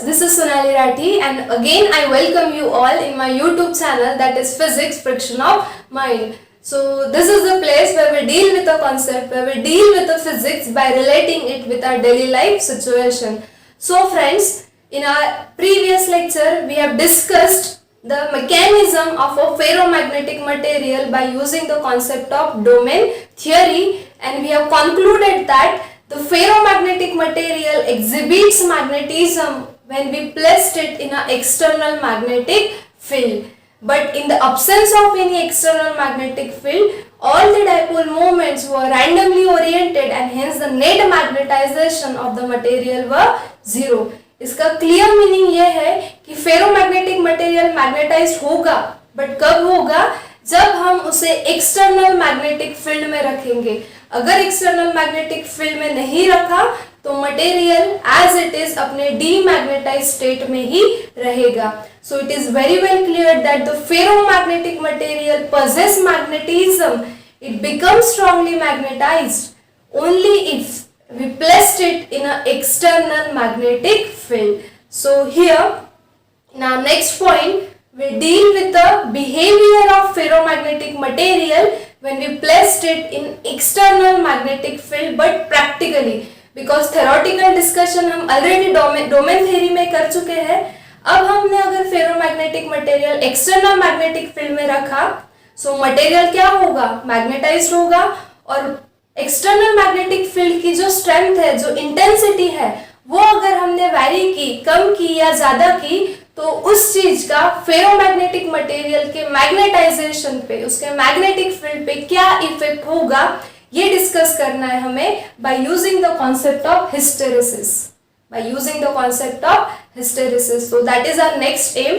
this is Sonali Rathi and again I welcome you all in my YouTube channel, that is Physics Friction of Mind. So this is the place where we deal with a concept, where we deal with the physics by relating it with our daily life situation. So friends, in our previous lecture we have discussed the mechanism of a ferromagnetic material by using the concept of domain theory, and we have concluded that the ferromagnetic material exhibits magnetism when we placed it in an external magnetic field. But in the absence of any external magnetic field, all the dipole moments were randomly oriented and hence the net magnetization of the material were zero. इसका clear meaning ये है कि ferromagnetic material magnetised होगा, but कब होगा? जब हम उसे एक्सटर्नल मैग्नेटिक फील्ड में रखेंगे. अगर एक्सटर्नल मैग्नेटिक फील्ड में नहीं रखा तो मटेरियल एज इट इज अपने डीमैग्नेटाइज्ड स्टेट में ही रहेगा. So it is very well clear that the ferromagnetic material possess magnetism. It becomes strongly magnetized only if we placed it in an external magnetic field. So here in our next point we deal with the behavior of ferromagnetic material when we placed it in external magnetic field, but practically, because theoretical discussion हम already domain theory में कर चुके हैं. अब हमने अगर ferromagnetic material external magnetic field में रखा, so material क्या होगा? मैग्नेटाइज्ड होगा, और एक्सटर्नल मैग्नेटिक फील्ड की जो स्ट्रेंथ है, जो इंटेंसिटी है, वो अगर हमने वैरी की, कम की या ज्यादा की, तो उस चीज का फेरोमैग्नेटिक मटेरियल के मैग्नेटाइजेशन पे, उसके मैग्नेटिक फील्ड पे क्या इफेक्ट होगा, ये डिस्कस करना है हमें by using the concept of hysteresis. By using the concept of hysteresis. So that is our next aim,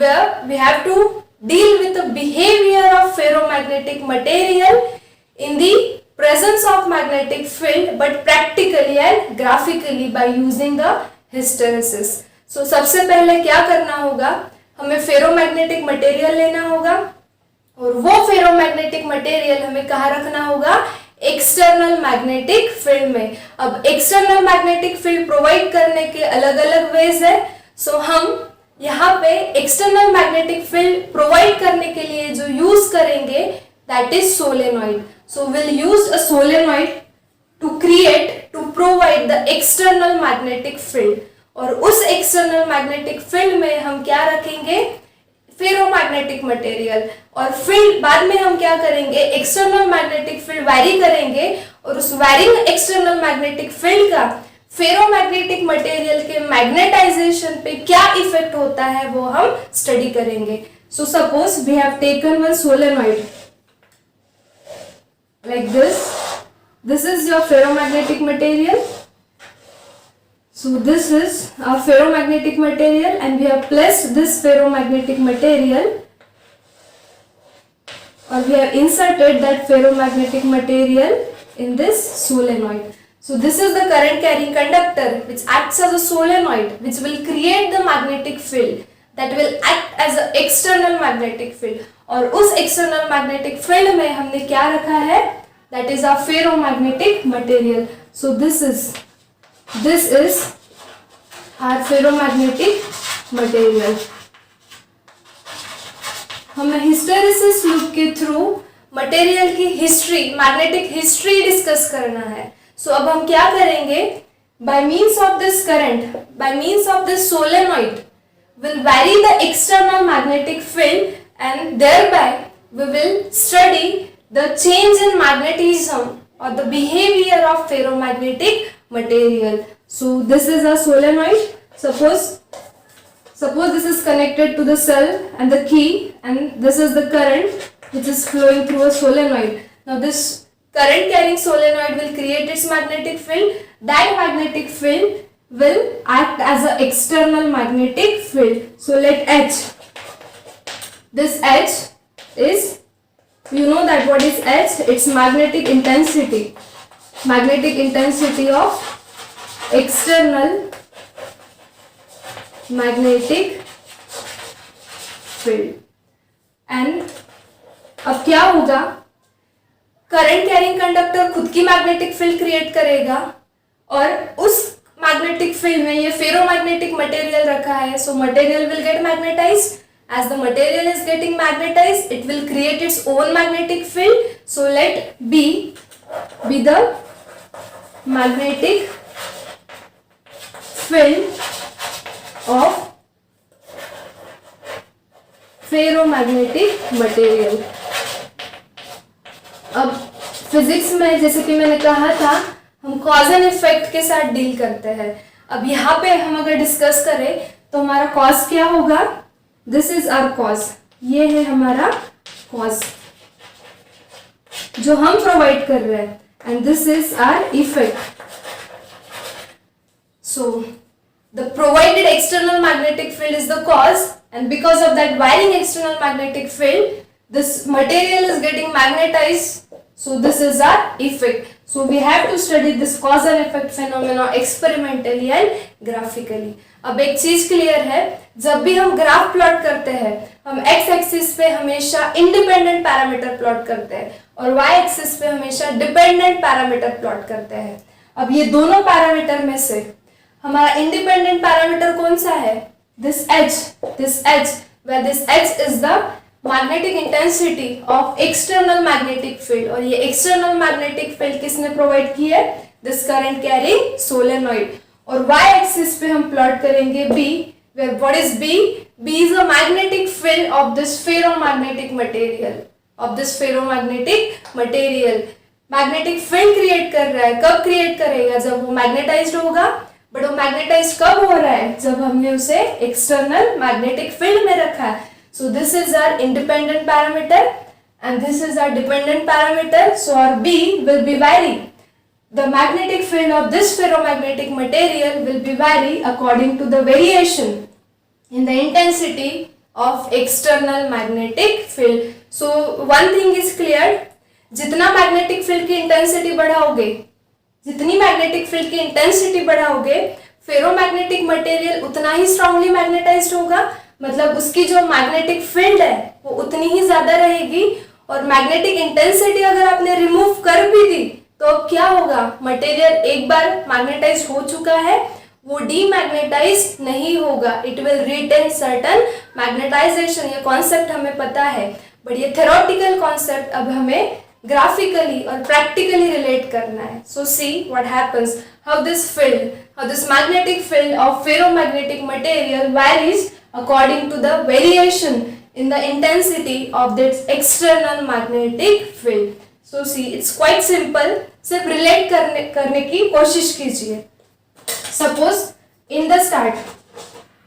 where we have to deal with the behavior of ferromagnetic material in the presence of magnetic field, but practically and graphically by using the hysteresis. So सबसे पहले क्या करना होगा? हमें ferromagnetic material लेना होगा, और वो ferromagnetic material हमें कहाँ रखना होगा? एक्सटर्नल मैग्नेटिक फील्ड में. अब एक्सटर्नल मैग्नेटिक फील्ड प्रोवाइड करने के अलग अलग वेज है. सो हम यहाँ पे एक्सटर्नल मैग्नेटिक फील्ड प्रोवाइड करने के लिए जो यूज करेंगे, that is solenoid. So will use a solenoid to create, to provide the external magnetic field. और उस एक्सटर्नल मैग्नेटिक फील्ड में हम क्या रखेंगे? Ferromagnetic material. और फील्ड बाद में हम क्या करेंगे? एक्सटर्नल मैग्नेटिक फील्ड वैरी करेंगे, और उस वैरिंग एक्सटर्नल मैग्नेटिक फील्ड का फेरोमैग्नेटिक मटेरियल के मैग्नेटाइजेशन पे क्या इफेक्ट होता है वो हम स्टडी करेंगे. So suppose we have taken one solenoid like this. This is your ferromagnetic material. So this is our ferromagnetic material, and we have placed this ferromagnetic material, or we have inserted that ferromagnetic material in this solenoid. So this is the current carrying conductor which acts as a solenoid, which will create the magnetic field that will act as an external magnetic field. और उस external magnetic field में हमने क्या रखा है? That is our ferromagnetic material. So this is our ferromagnetic material. हमें hysteresis loop के through material की हिस्ट्री, मैग्नेटिक हिस्ट्री डिस्कस करना है. सो अब हम क्या करेंगे? By means of this current, by means of this solenoid will vary the external magnetic field, and thereby we will study the change in magnetism or the behavior of ferromagnetic material. So this is a solenoid. Suppose this is connected to the cell and the key, and this is the current which is flowing through a solenoid. Now this current carrying solenoid will create its magnetic field. That magnetic field will act as an external magnetic field. So let H, this H is, you know that what is H? It's magnetic intensity. Magnetic intensity of external magnetic field. And अब क्या होगा? Current carrying conductor खुद की magnetic field create करेगा, और उस magnetic field में ये फेरोमैग्नेटिक मटेरियल रखा है, so material will get magnetised. As the material is getting magnetized, it will create its own magnetic field. So let B be the magnetic field of ferromagnetic material. अब physics में जैसे कि मैंने कहा था, हम कॉज एंड इफेक्ट के साथ डील करते हैं. अब यहाँ पे हम अगर डिस्कस करें तो हमारा कॉज क्या होगा? दिस इज आवर कॉज, ये है हमारा कॉज जो हम प्रोवाइड कर रहे हैं, and this is our effect. So the provided external magnetic field is the cause, and because of that varying external magnetic field, this material is getting magnetized, so this is our effect. So we have to study this cause and effect phenomena experimentally and graphically. अब एक चीज clear है, जब भी हम graph plot करते हैं, हम एक्स एक्सिस पे हमेशा इंडिपेंडेंट पैरामीटर प्लॉट करते हैं और वाई एक्सिस पे हमेशा डिपेंडेंट पैरामीटर प्लॉट करते हैं. अब ये दोनों पैरामीटर में से हमारा इंडिपेंडेंट पैरामीटर कौन सा है? this h, where this h is the magnetic intensity of external magnetic field. और ये external magnetic field किसने प्रोवाइड की है? this current carrying solenoid. और y axis पे हम प्लॉट करेंगे b, where what is b? b is the magnetic field of this ferromagnetic material. Magnetic field create कर रहा है. कब क्रिएट करेगा? जब वो मैग्नेटाइज्ड होगा. बट वो मैग्नेटाइज कब हो रहा है? जब हमने उसे एक्सटर्नल मैग्नेटिक फील्ड में रखा है. So this is our independent parameter and this is our dependent parameter. So our B will be vary. The magnetic field of this ferromagnetic material will be vary according to the variation in the intensity of external magnetic field. So one thing is clear, जितना magnetic field की intensity बढ़ाओगे, जितनी magnetic field की intensity बढ़ाओगे, ferromagnetic material उतना ही strongly magnetised होगा. मतलब उसकी जो magnetic field है वो उतनी ही ज्यादा रहेगी. और मैग्नेटिक इंटेंसिटी अगर आपने रिमूव कर भी दी तो अब क्या होगा? मटेरियल एक बार मैग्नेटाइज हो चुका है, वो डीमैग्नेटाइज नहीं होगा. It will retain certain magnetization. ये कॉन्सेप्ट हमें पता है, बट ये थ्योरेटिकल कॉन्सेप्ट अब हमें graphically और practically relate करना है. So see what happens, how this magnetic field of ferromagnetic material varies according to the variation in the intensity of this external magnetic field. So see, it's quite simple. सिर्फ relate करने की कोशिश कीजिए. Suppose in the start,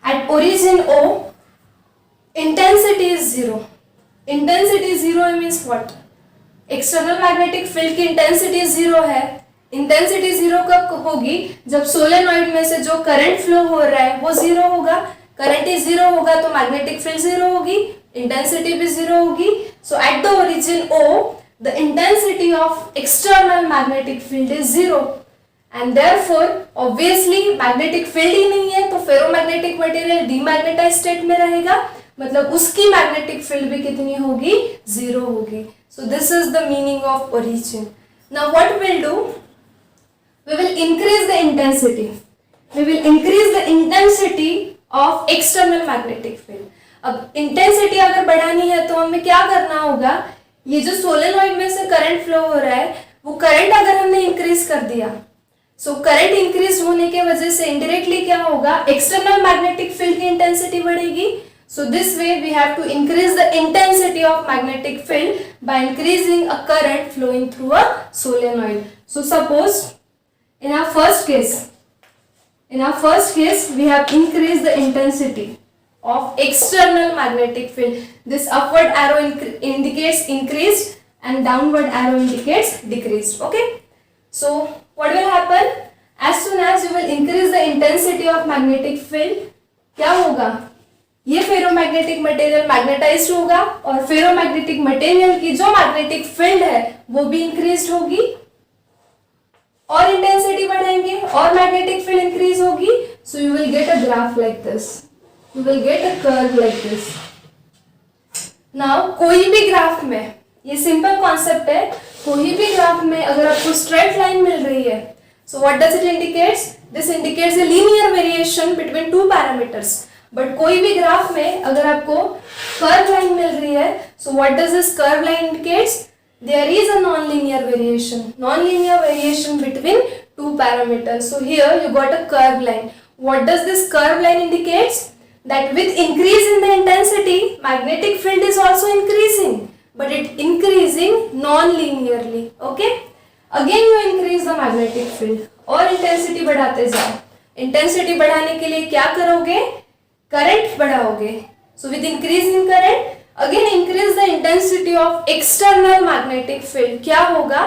at origin O, intensity is 0. Intensity 0 means what? External magnetic field की intensity 0 है. Intensity 0 कब होगी? जब सोलेनॉइड में से जो करंट फ्लो हो रहा है वो 0 होगा. करंट ही 0 होगा तो मैग्नेटिक फील्ड 0 होगी, इंटेंसिटी भी 0 होगी. So at the origin O, the intensity of external magnetic field is 0 and therefore obviously magnetic field ही नहीं है तो फेरोमैग्नेटिक मटेरियल डीमैग्नेटाइज्ड स्टेट में रहेगा. मतलब उसकी मैग्नेटिक फील्ड भी कितनी होगी? 0 होगी. So this is the meaning of origin. Now what we'll do? We will increase the intensity. We will increase the intensity of external magnetic field. अब इंटेंसिटी अगर बढ़ानी है तो हमें क्या करना होगा? ये जो सोलेनॉइड में से करंट फ्लो हो रहा है वो करंट अगर हमने इंक्रीज कर दिया, सो करंट इंक्रीज होने के वजह से इनडायरेक्टली क्या होगा? एक्सटर्नल मैग्नेटिक फील्ड की इंटेंसिटी बढ़ेगी. So this way we have to increase the intensity of magnetic field by increasing a current flowing through a solenoid. So suppose in our first case we have increased the intensity of external magnetic field. This upward arrow indicates increased and downward arrow indicates decreased. Okay, so what will happen? As soon as you will increase the intensity of magnetic field, क्या होगा? ये ferromagnetic material magnetised होगा और ferromagnetic material की जो magnetic field है वो भी इंक्रीज होगी और इंटेंसिटी बढ़ाएंगे और मैग्नेटिक फील्ड इंक्रीज होगी. So you will get a graph like this, you will get a curve like this. Now कोई भी ग्राफ में, ये सिंपल कॉन्सेप्ट है, कोई भी ग्राफ में अगर आपको स्ट्रेट लाइन मिल रही है So what does it indicates? This indicates a linear variation between two parameters. But कोई भी ग्राफ में अगर आपको कर्व लाइन मिल रही है, so what does this curve line indicates? There is a non linear variation between two parameters. So here you got a curve line. What does this curve line indicates? That with increase in the intensity, magnetic field is also increasing, but it increasing non-linearly. Okay? Again you increase the magnetic field और intensity बढ़ाते जाओ. Intensity बढ़ाने के लिए क्या करोगे? Current बढ़ाओगे. So with increase in current, again increase the intensity of external magnetic field. क्या होगा?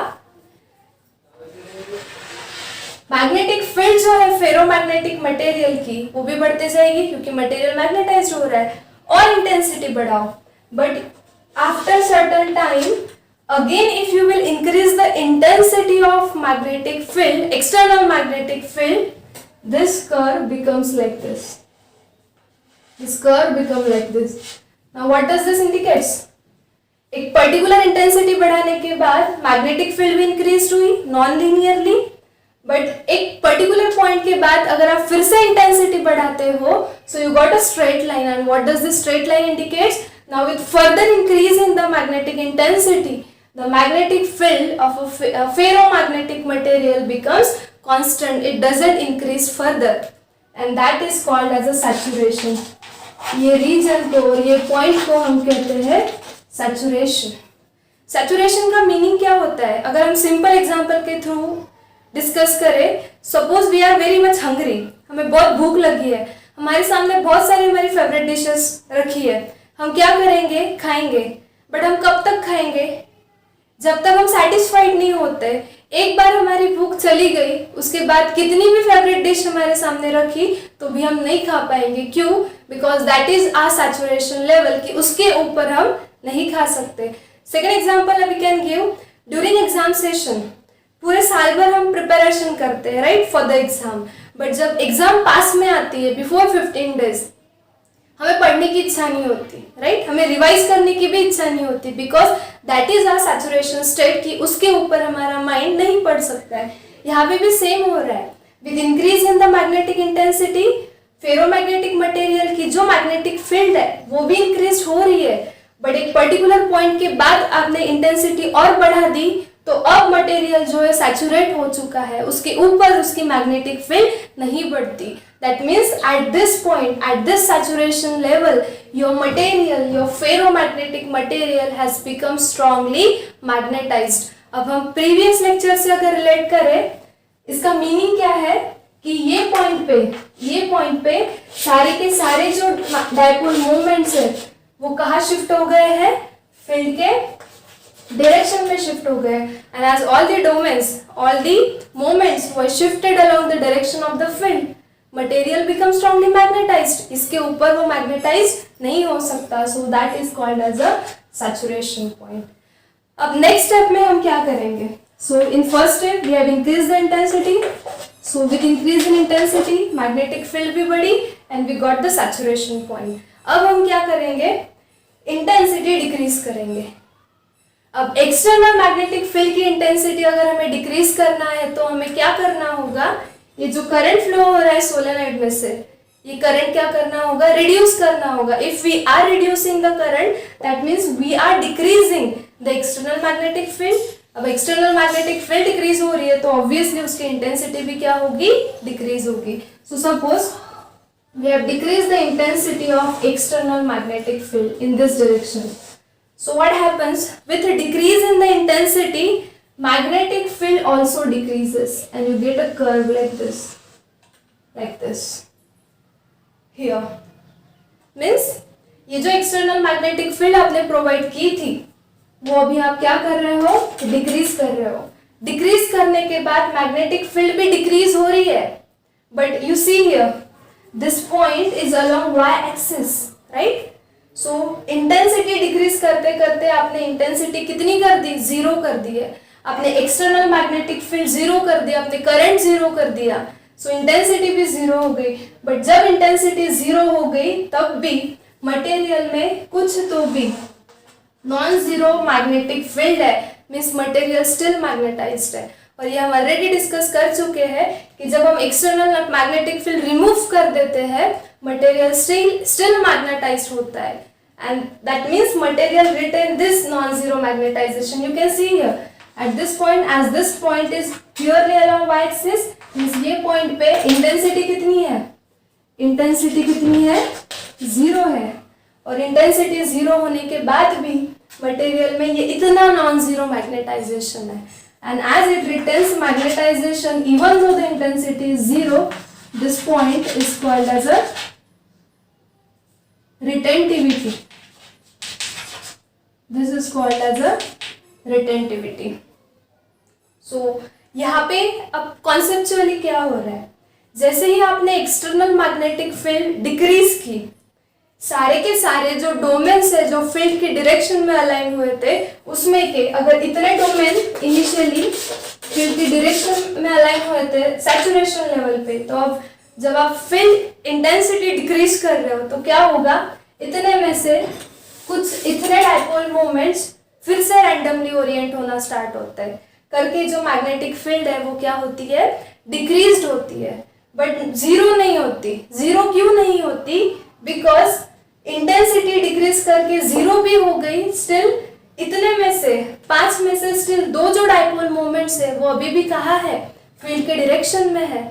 मैग्नेटिक फील्ड जो है फेरोमैग्नेटिक मटेरियल की वो भी बढ़ते जाएगी क्योंकि मटेरियल मैग्नेटाइज्ड हो रहा है और इंटेंसिटी बढ़ाओ. But after certain time again if you will increase the intensity of magnetic field, external magnetic field, this curve becomes like this. This curve become like this. Now what does this indicates? एक particular intensity बढ़ाने के बाद magnetic field भी increase हुई non linearly, but एक particular point के बाद अगर आप फिर से इंटेंसिटी बढ़ाते हो, so you got a straight line. And what does this straight line indicates? Now with further increase in the magnetic intensity, the magnetic field of a ferromagnetic material becomes constant. It doesn't increase further and that is called as a saturation. ये region को और ये point को हम कहते हैं saturation. Saturation का meaning क्या होता है? अगर हम सिंपल एग्जांपल के थ्रू डिस्कस करें, suppose we are very much hungry, हमें बहुत भूख लगी है, हमारे सामने बहुत सारी हमारी फेवरेट डिशेस रखी है, हम क्या करेंगे? खाएंगे. बट हम कब तक खाएंगे? जब तक हम सेटिस्फाइड नहीं होते. एक बार हमारी भूख चली गई, उसके बाद कितनी भी फेवरेट डिश हमारे सामने रखी तो भी हम नहीं खा पाएंगे. क्यों? Because that is our saturation level, कि उसके ऊपर हम नहीं खा सकते. Second example we can give during exam session. पूरे साल भर हम प्रिपरेशन करते हैं right for the exam, but जब एग्जाम पास में आती है बिफोर 15 डेज, हमें पढ़ने की इच्छा नहीं होती राइट, हमें रिवाइज करने की भी इच्छा नहीं होती, because that is our saturation state, कि उसके ऊपर हमारा माइंड नहीं पढ़ सकता है. यहाँ पे भी सेम हो रहा है. With increase in the magnetic intensity, ferromagnetic material की जो मैग्नेटिक फील्ड है वो भी इंक्रीज हो रही है, बट एक पर्टिकुलर पॉइंट के बाद आपने इंटेंसिटी और बढ़ा दी तो अब मटेरियल जो है सैचुरेट हो चुका है, उसके ऊपर उसकी मैग्नेटिक फील्ड नहीं बढ़ती. That means at this point, at this saturation level, your material, your ferromagnetic material has become strongly magnetised. अब हम प्रीवियस लेक्चर से अगर रिलेट करें, इसका मीनिंग क्या है कि ये पॉइंट पे सारे के सारे जो डायपोल मूवमेंट्स है वो कहाँ शिफ्ट हो गए हैं? फील्ड के डायरेक्शन में शिफ्ट हो गए. And as all the domains, all the moments were shifted along the direction of the field, material become strongly magnetized. इसके ऊपर वो मैग्नेटाइज्ड नहीं हो सकता. So that is called as a saturation point. अब नेक्स्ट स्टेप में हम क्या करेंगे? So in first step we have increase the intensity. So with increase in intensity magnetic field भी बढ़ी and we got the saturation point. अब हम क्या करेंगे? इंटेंसिटी डिक्रीज करेंगे. अब एक्सटर्नल मैग्नेटिक फील्ड की इंटेंसिटी अगर हमें डिक्रीज करना है तो हमें क्या करना होगा? ये जो करंट फ्लो हो रहा है सोलेनॉइड में से, ये करंट क्या करना होगा? रिड्यूस करना होगा. If we are reducing the current, that means we are decreasing the external magnetic field. अब एक्सटर्नल मैग्नेटिक फील्ड डिक्रीज हो रही है तो ऑब्वियसली उसकी इंटेंसिटी भी क्या होगी? डिक्रीज होगी. So suppose we have decreased the intensity of external magnetic field in this direction. So what happens? With a decrease in the intensity, magnetic field also decreases and you get a curve like this here. Means ये जो external magnetic field आपने provide की थी वो अभी आप क्या कर रहे हो? डिक्रीज कर रहे हो. डिक्रीज करने के बाद मैग्नेटिक फील्ड भी डिक्रीज हो रही है, but you see here this point is along y axis, right? So intensity decrease करते करते आपने इंटेंसिटी कितनी कर दी? जीरो कर दी है. आपने एक्सटर्नल मैग्नेटिक फील्ड जीरो कर दिया, आपने करंट जीरो कर दिया. सो इंटेंसिटी भी जीरो हो गई. बट जब इंटेंसिटी जीरो हो गई तब भी मटेरियल में कुछ तो भी नॉन जीरो मैग्नेटिक फील्ड है, मीन्स मटेरियल स्टिल मैग्नेटाइज्ड है. और ये हम ऑलरेडी डिस्कस कर चुके हैं कि जब हम एक्सटर्नल मैग्नेटिक फील्ड रिमूव कर देते हैं मटेरियल स्टिल मैग्नेटाइज्ड होता है, and that means material retain this non-zero magnetization. You can see here at this point, as this point is purely along y-axis, means ये point पे intensity कितनी है, intensity कितनी है, जीरो है, और इंटेंसिटी जीरो होने के बाद भी मटेरियल में ये इतना नॉन जीरो मैग्नेटाइजेशन है, and as it retains magnetization even though the intensity is zero, this point is called as a retentivity. This is called as a retentivity. So यहाँ पे अब कॉन्सेप्चुअली क्या हो रहा है, जैसे ही आपने एक्सटर्नल मैग्नेटिक फील्ड डिक्रीज की, सारे के सारे जो डोमेन्स है जो फील्ड की डायरेक्शन में अलाइन हुए थे उसमें के अगर इतने डोमेन इनिशियली फील्ड की डायरेक्शन में अलाइन हुए थे सैचुरेशन लेवल पे, तो अब जब आप फील्ड इंटेंसिटी डिक्रीज कर रहे हो तो क्या होगा, इतने में से कुछ इतने डाइपोल मोमेंट्स फिर से रैंडमली ओरिएंट होना स्टार्ट होता है करके जो मैग्नेटिक फील्ड है वो क्या होती है, डिक्रीज्ड होती है, बट जीरो नहीं होती. जीरो क्यों नहीं होती, बिकॉज इंटेंसिटी डिक्रीज करके जीरो भी हो गई, स्टिल इतने में से 5 में से स्टिल 2 जो डाइपोल मोमेंट्स है वो अभी भी कहाँ है, फील्ड के डायरेक्शन में है,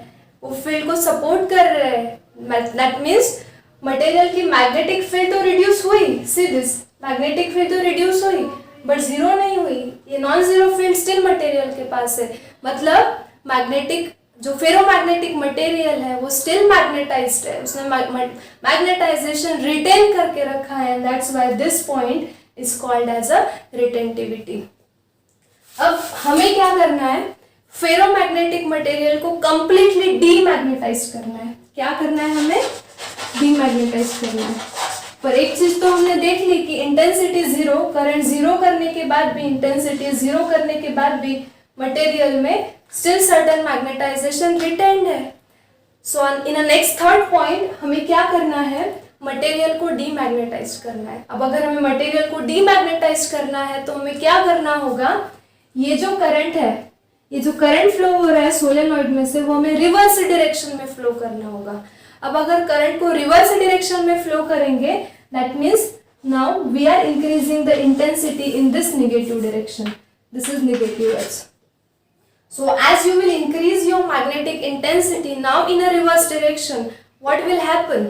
वो फील्ड को सपोर्ट कर रहे हैं. दैट मीन्स मटेरियल की मैग्नेटिक फील्ड तो रिड्यूस हुई, सी दिस मैग्नेटिक फील्ड तो रिड्यूस हुई बट जीरो नहीं हुई, ये non zero field still material के पास है. मतलब मैग्नेटिक जो फेरोमैग्नेटिक मटेरियल है वो स्टिल मैग्नेटाइज्ड है, उसने मैग्नेटाइजेशन रिटेन करके रखा है, and that's why this point is called as a retentivity. अब हमें क्या करना है, फेरोमैग्नेटिक मटेरियल को कंप्लीटली डीमैग्नेटाइज करना है. क्या करना है, हमें डीमैग्नेटाइज करना है. पर एक चीज तो हमने देख ली कि इंटेंसिटी जीरो, करंट जीरो करने के बाद भी, इंटेंसिटी जीरो करने के बाद भी मटेरियल में स्टिल सर्टेन मैग्नेटाइजेशन रिटेन्ड है. सो इन अ नेक्स्ट थर्ड पॉइंट हमें क्या करना है, मटेरियल को डीमैग्नेटाइज करना है. अब अगर हमें मटेरियल को डीमैग्नेटाइज करना है तो हमें क्या करना होगा, ये जो करंट है, ये जो करंट फ्लो हो रहा है सोलेनॉइड में से वो हमें रिवर्स डायरेक्शन में फ्लो करना होगा. अब अगर करंट को रिवर्स डायरेक्शन में फ्लो करेंगे, that means now we are increasing the intensity in this negative direction. This is negative H. So as you will increase your magnetic intensity now in a reverse direction, what will happen?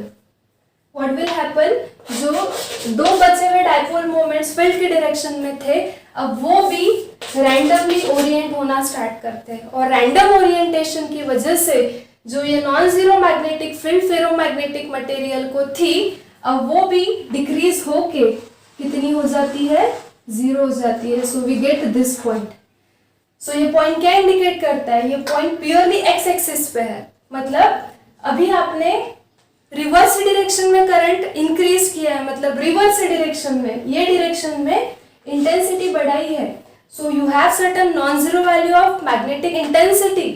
What will happen? जो 2 बचे हुए dipole moments field की direction में थे, अब वो भी randomly Orient होना स्टार्ट करते हैं, और रैंडम ओरिएंटेशन की वजह से जो ये non zero magnetic field ferromagnetic material को थी, अब वो भी डिक्रीज होके कितनी हो जाती है, जीरो हो जाती है. So we get this point. So ये पॉइंट क्या इंडिकेट करता है, ये पॉइंट प्योरली एक्स एक्सिस पे है. मतलब अभी आपने रिवर्स डायरेक्शन में करंट इंक्रीज किया है, मतलब रिवर्स डायरेक्शन में, ये डायरेक्शन में इंटेंसिटी बढ़ाई है. So you have certain non zero value of magnetic intensity,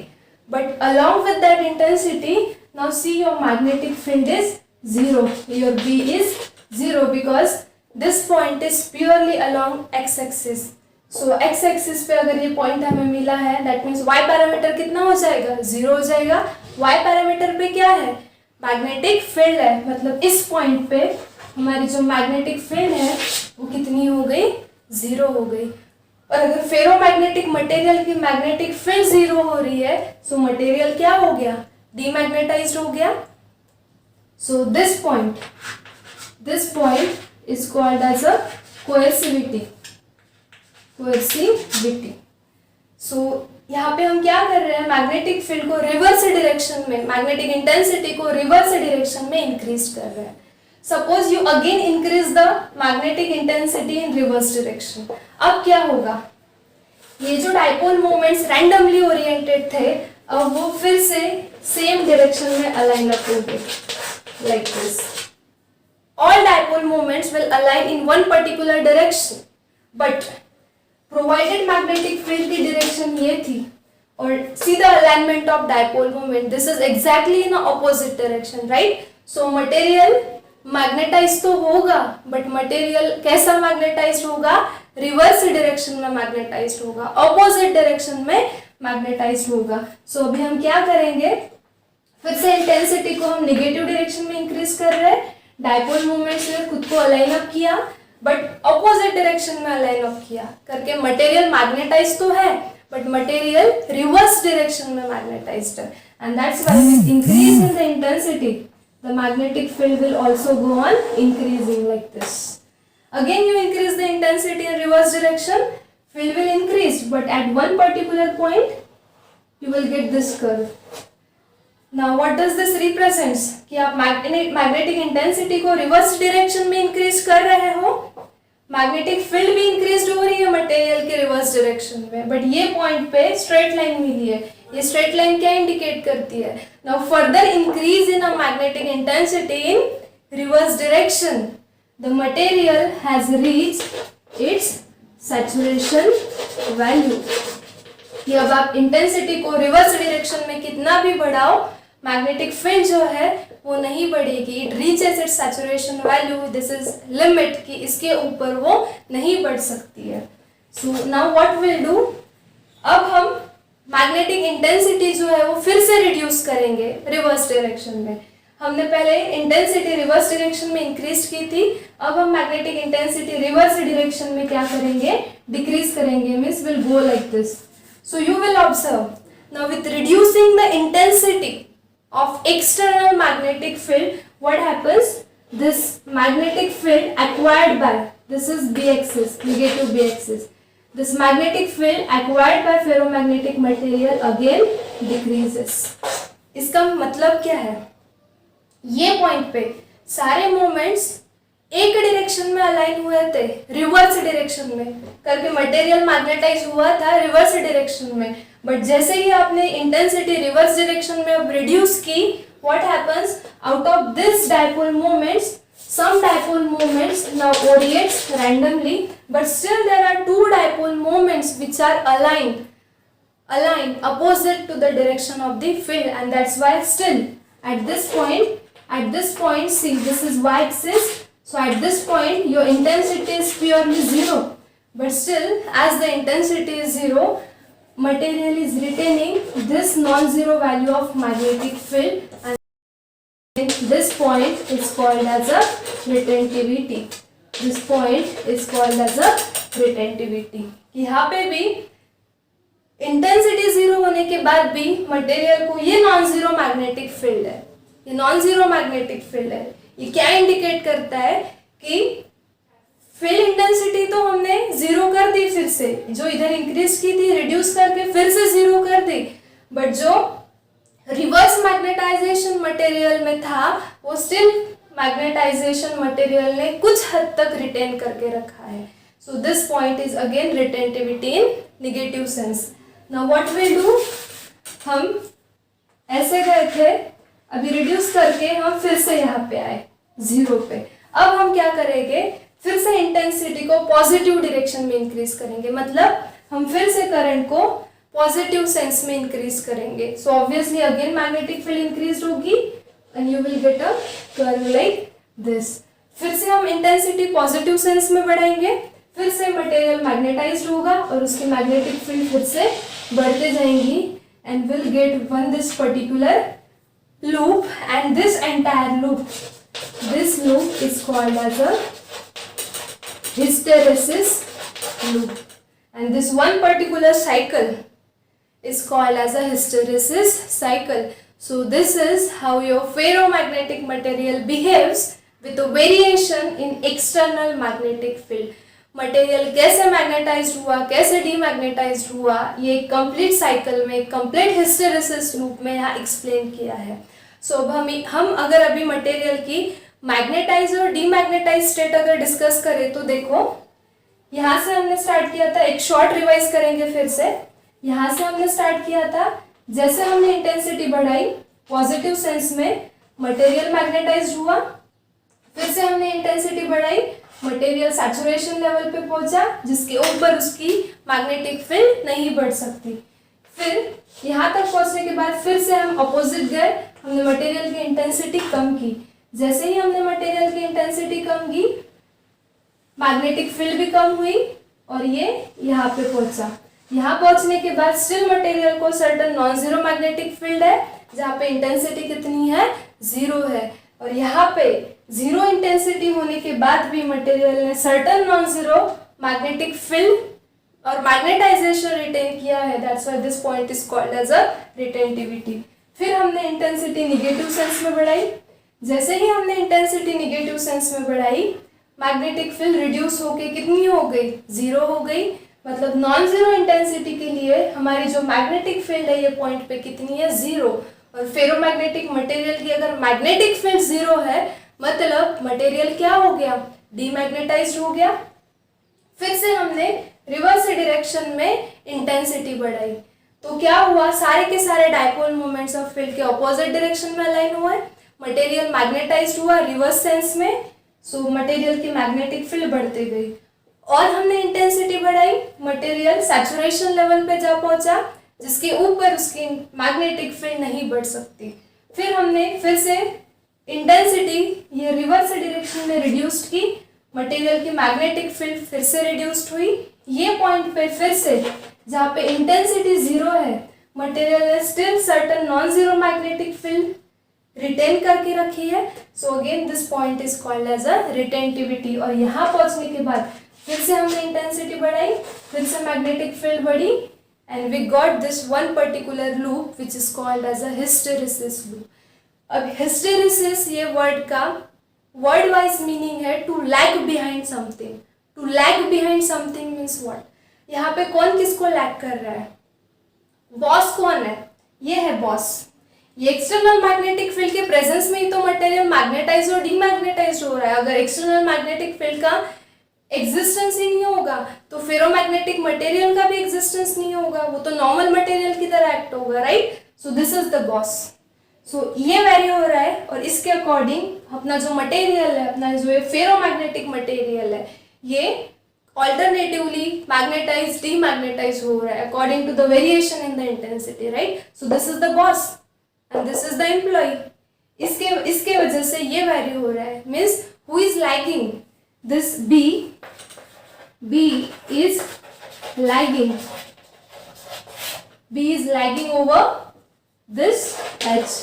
but along with that intensity, now see your magnetic field is zero, your B is zero because this point is purely along x-axis. So x-axis पे अगर ये point हमें मिला है, that means y parameter कितना हो जाएगा, zero हो जाएगा. y पैरामीटर पे क्या है, मैग्नेटिक फील्ड है, मतलब इस पॉइंट पे हमारी जो मैग्नेटिक फील्ड है वो कितनी हो गई, जीरो हो गई. और अगर फेरोमैग्नेटिक मटेरियल की मैग्नेटिक फील्ड जीरो हो रही है, सो मटेरियल क्या हो गया, डीमैग्नेटाइज्ड हो गया. So this point is called as a coercivity. सो यहाँ पे हम क्या कर रहे हैं, मैग्नेटिक फील्ड को रिवर्स डायरेक्शन में, मैग्नेटिक इंटेंसिटी को रिवर्स डायरेक्शन में इंक्रीज कर रहे हैं. Suppose you again increase the magnetic intensity in reverse direction. अब क्या होगा, ये जो डाइपोल मोमेंट्स रैंडमली ओरिएंटेड थे, अब वो फिर से सेम डायरेक्शन में अलाइन अप होंगे, like this. All dipole moments will align in one particular direction, but provided magnetic field की डायरेक्शन ये थी, और see the alignment of dipole moment, this is exactly in opposite direction, right. So material magnetize तो होगा, but material कैसा magnetize होगा, reverse direction में magnetize होगा, ऑपोजिट डायरेक्शन में मैग्नेटाइज होगा। सो अभी हम क्या करेंगे, फिर से इंटेंसिटी को हम नेगेटिव डायरेक्शन में इंक्रीज कर रहे हैं। डायपोल मूवमेंट्स ने खुद को अलाइन अप किया बट ऑपोजिट डायरेक्शन में अलाइन अप किया करके मटेरियल मैग्नेटाइज तो है बट मटेरियल रिवर्स डायरेक्शन में मैग्नेटाइज्ड है, and that's why with increase in the intensity the magnetic field will also go on increasing like this. Again you increase the intensity in reverse direction, field will increase but at one particular point you will get this curve. Now what does this represents कि आप magnetic intensity को reverse direction में increase कर रहे हो, magnetic field भी increase हो रही है मटेरियल के रिवर्स डायरेक्शन में, बट ये पॉइंट पे स्ट्रेट लाइन मिली है. ये स्ट्रेट लाइन क्या इंडिकेट करती है? Now further increase in a magnetic intensity in reverse direction, the material has reached its saturation value. कि अब आप इंटेंसिटी को रिवर्स डायरेक्शन में कितना भी बढ़ाओ, मैग्नेटिक फील्ड जो है वो नहीं बढ़ेगी. It reaches it's saturation value, this is limit कि इसके ऊपर वो नहीं बढ़ सकती है. So now what will do, अब हम मैग्नेटिक इंटेंसिटी जो है वो फिर से रिड्यूस करेंगे रिवर्स डायरेक्शन में. हमने पहले इंटेंसिटी रिवर्स डायरेक्शन में इंक्रीज की थी, अब हम मैग्नेटिक इंटेंसिटी रिवर्स डायरेक्शन में क्या करेंगे, डिक्रीज करेंगे. Means will go like this. So you will observe now with reducing the intensity of external magnetic field, what happens, this magnetic field acquired by, this is b axis, negative b axis, this magnetic field acquired by ferromagnetic material again decreases. इसका मतलब क्या है, ये point पे सारे moments एक direction में align हुए थे, रिवर्स डायरेक्शन में करके मटेरियल मैग्नेटाइज हुआ था रिवर्स डायरेक्शन में, बट जैसे ही आपने इंटेंसिटी रिवर्स डायरेक्शन में अब रिड्यूस की, what happens, out of this dipole moments some dipole moments now orients randomly, but still there are two dipole moments which are aligned opposite to the direction of the field, and that's why still at this point see, this is y axis, so at this point your intensity is purely zero, but still as the intensity is zero, material is retaining this non-zero value of magnetic field, and this point is called as a retentivity. This point is called as a retentivity. यहाँ पे भी intensity zero होने के बाद भी material को ये non zero magnetic field है, ये नॉन जीरो मैग्नेटिक फील्ड है. ये क्या इंडिकेट करता है कि फील्ड इंटेंसिटी तो हमने जीरो कर दी, फिर से जो इधर इंक्रीज की थी रिड्यूस करके फिर से जीरो कर दी, बट जो रिवर्स मैग्नेटाइजेशन मटेरियल में था वो स्टिल मैग्नेटाइजेशन मटेरियल ने कुछ हद तक रिटेन करके रखा है. So this point is again retentivity in negative sense. Now what will do, हम ऐसे गए थे, अभी रिड्यूस करके हम फिर से यहाँ पे आए जीरो पे. अब हम क्या करेंगे, फिर से इंटेंसिटी को पॉजिटिव डायरेक्शन में इंक्रीज करेंगे, मतलब हम फिर से करंट को पॉजिटिव सेंस में इंक्रीज करेंगे. So obviously again magnetic field increase होगी and you will get a curve like this. फिर से हम इंटेंसिटी पॉजिटिव सेंस में बढ़ाएंगे, फिर से मटेरियल मैग्नेटाइज्ड होगा और उसकी मैग्नेटिक फील्ड फिर से बढ़ते जाएंगी and will get one this particular loop, and this entire loop, this loop is called as a hysteresis loop, and this one particular cycle is called as a hysteresis cycle. So this is how your ferromagnetic material behaves with a variation in external magnetic field. Material कैसे magnetised हुआ, कैसे डीमैग्नेटाइज्ड हुआ, ये complete cycle में, complete hysteresis loop में यहाँ explain किया है. सो अब हम अगर अभी मटेरियल की मैग्नेटाइज और डीमैग्नेटाइज स्टेट अगर डिस्कस करें तो देखो, यहाँ से हमने स्टार्ट किया था, एक शॉर्ट रिवाइज करेंगे फिर से. यहाँ से हमने स्टार्ट किया था, जैसे हमने इंटेंसिटी बढ़ाई पॉजिटिव सेंस में मटेरियल मैग्नेटाइज हुआ, फिर से हमने इंटेंसिटी बढ़ाई, मटेरियल सैचुरेशन लेवल पे पहुंचा जिसके ऊपर उसकी मैग्नेटिक फील्ड नहीं बढ़ सकती. फिर यहाँ तक पहुंचने के बाद फिर से हम अपोजिट गए, हमने मटेरियल की इंटेंसिटी कम की. जैसे ही हमने मटेरियल की इंटेंसिटी कम की, मैग्नेटिक फील्ड भी कम हुई और ये यहाँ पे पहुंचा. यहाँ पहुंचने के बाद स्टिल मटेरियल को certain non zero magnetic field है जहाँ पे इंटेंसिटी कितनी है, जीरो है, और यहाँ पे जीरो इंटेंसिटी होने के बाद भी मटेरियल ने certain non zero magnetic field और मैग्नेटाइजेशन रिटेन किया है, that's why this point is called as a retentivity. फिर हमने इंटेंसिटी निगेटिव सेंस में बढ़ाई। जैसे ही हमने इंटेंसिटी निगेटिव सेंस में बढ़ाई, मैग्नेटिक फील्ड रिड्यूस होके कितनी हो गई, जीरो हो गई। मतलब नॉन जीरो इंटेंसिटी के लिए हमारी जो मैग्नेटिक फील्ड है ये पॉइंट पे कितनी है, जीरो। और फेरोमैग्नेटिक मटेरियल की अगर मैग्नेटिक फील्ड जीरो है मतलब मटेरियल क्या हो गया, डीमैग्नेटाइज्ड हो गया। फिर से हमने रिवर्स डायरेक्शन में इंटेंसिटी बढ़ाई, तो क्या हुआ, सारे के सारे डायपोल मोमेंट्स ऑफ फील्ड के ऑपोजिट डायरेक्शन में अलाइन हुए, मटेरियल मैग्नेटाइज्ड हुआ रिवर्स सेंस में, सो मटेरियल की मैग्नेटिक फील्ड बढ़ती गई। और हमने इंटेंसिटी बढ़ाई, मटेरियल सैचुरेशन लेवल पे जा पहुंचा जिसके ऊपर उसकी मैग्नेटिक फील्ड नहीं बढ़ सकती। फिर हमने फिर से इंटेंसिटी ये रिवर्स डायरेक्शन में रिड्यूस्ड की, मटेरियल की मैग्नेटिक फील्ड फिर से रिड्यूस्ड हुई। ये पॉइंट पे फिर से जहाँ पे इंटेंसिटी जीरो है मटेरियल ने still certain non zero magnetic field retain करके रखी है, so again this point is called as a retentivity. और यहाँ पहुंचने के बाद फिर से हमने इंटेंसिटी बढ़ाई, फिर से मैग्नेटिक फील्ड बढ़ी, and we got this one particular loop which is called as a hysteresis loop. अब hysteresis ये वर्ड का वर्ड वाइज मीनिंग है to lag behind something. To lag behind something means what, यहाँ पे कौन किसको lag कर रहा है, बॉस कौन है, ये है बॉस। ये एक्सटर्नल मैग्नेटिक फील्ड के प्रेजेंस में ही तो मटेरियल मैग्नेटाइज और डीमैग्नेटाइज हो रहा है। अगर एक्सटर्नल मैग्नेटिक फील्ड का एग्जिस्टेंस ही नहीं होगा तो फेरोमैग्नेटिक मटेरियल का भी एग्जिस्टेंस नहीं होगा, वो तो नॉर्मल मटेरियल की तरह एक्ट होगा, right. So this is the boss. So ये वेरी हो रहा है और इसके अकॉर्डिंग अपना जो मटेरियल है, अपना जो फेरोमैग्नेटिक मटेरियल है, ये ऑल्टरनेटिवली मैग्नेटाइज डीमैग्नेटाइज हो रहा है according to the variation in the intensity, right. So this is the boss and this is the employ. इसके वजह से ये वेरी हो रहा है, means who is lagging, this B is lagging. B is lagging over this H,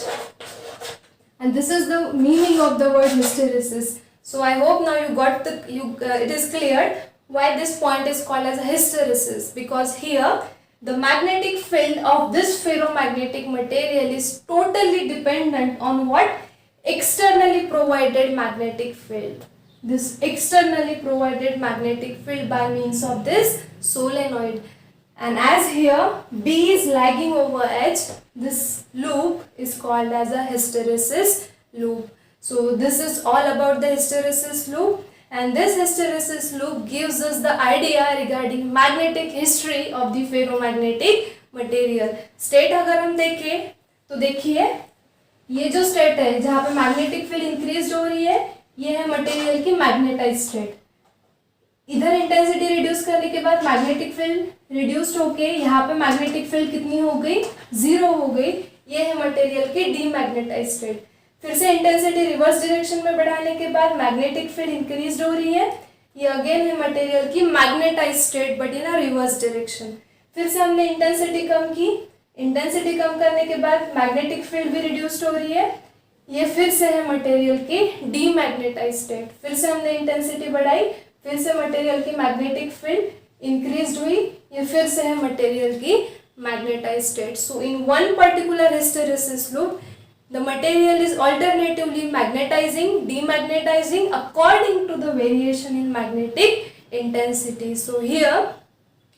and this is the meaning of the word hysteresis. So I hope now you got it is clear why this point is called as a hysteresis, because here the magnetic field of this ferromagnetic material is totally dependent on what, externally provided magnetic field. This externally provided magnetic field by means of this solenoid, and as here B is lagging over H, this loop is called as a hysteresis loop. So this is all about the hysteresis loop, and this hysteresis loop gives us the idea regarding magnetic history of the ferromagnetic material. State अगर हम देखें तो देखिए ये जो state है जहाँ पे मैग्नेटिक फील्ड इंक्रीज हो रही है, ये है मटेरियल की मैग्नेटाइज स्टेट। इधर इंटेंसिटी रिड्यूस करने के बाद मैग्नेटिक फील्ड रिड्यूस्ड होके यहाँ पे मैग्नेटिक फील्ड कितनी हो गई, जीरो हो गई। ये है मटेरियल की डीमैग्नेटाइज स्टेट। फिर से इंटेंसिटी रिवर्स डायरेक्शन में बढ़ाने के बाद मैग्नेटिक फील्ड इंक्रीज हो रही है, ये अगेन है मटेरियल की magnetize state but in a reverse direction. फिर से हमने इंटेंसिटी कम की, इंटेंसिटी कम करने के बाद मैग्नेटिक फील्ड भी रिड्यूस्ड हो रही है, ये फिर से है मटेरियल की डीमैग्नेटाइज स्टेट। फिर से हमने इंटेंसिटी बढ़ाई, फिर से मटेरियल की मैग्नेटिक फील्ड इंक्रीज्ड हुई, ये फिर से है मटेरियल की magnetize state. So in one particular hysteresis loop the material is alternatively magnetizing, demagnetizing according to the variation in magnetic intensity. So here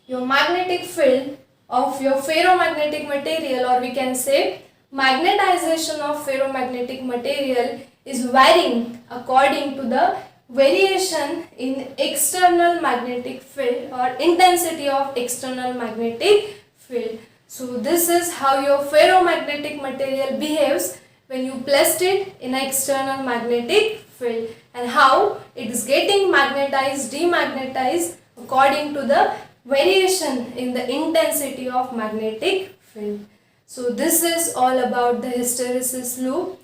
your magnetic field of your ferromagnetic material, or we can say magnetization of ferromagnetic material, is varying according to the variation in external magnetic field or intensity of external magnetic field. So this is how your ferromagnetic material behaves when you placed it in an external magnetic field, and how it is getting magnetized, demagnetized according to the variation in the intensity of magnetic field. So this is all about the hysteresis loop,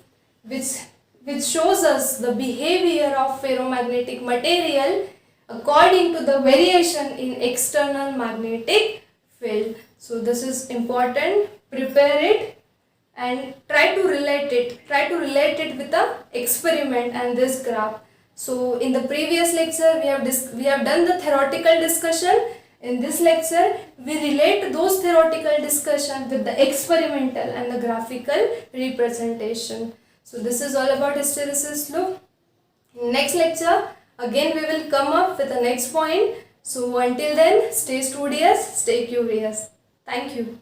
which shows us the behavior of ferromagnetic material according to the variation in external magnetic field. So this is important. Prepare it and try to relate it with the experiment and this graph. So in the previous lecture we have done the theoretical discussion. In this lecture we relate those theoretical discussion with the experimental and the graphical representation. So this is all about hysteresis loop. In next lecture again we will come up with the next point. So until then, stay studious, stay curious. Thank you.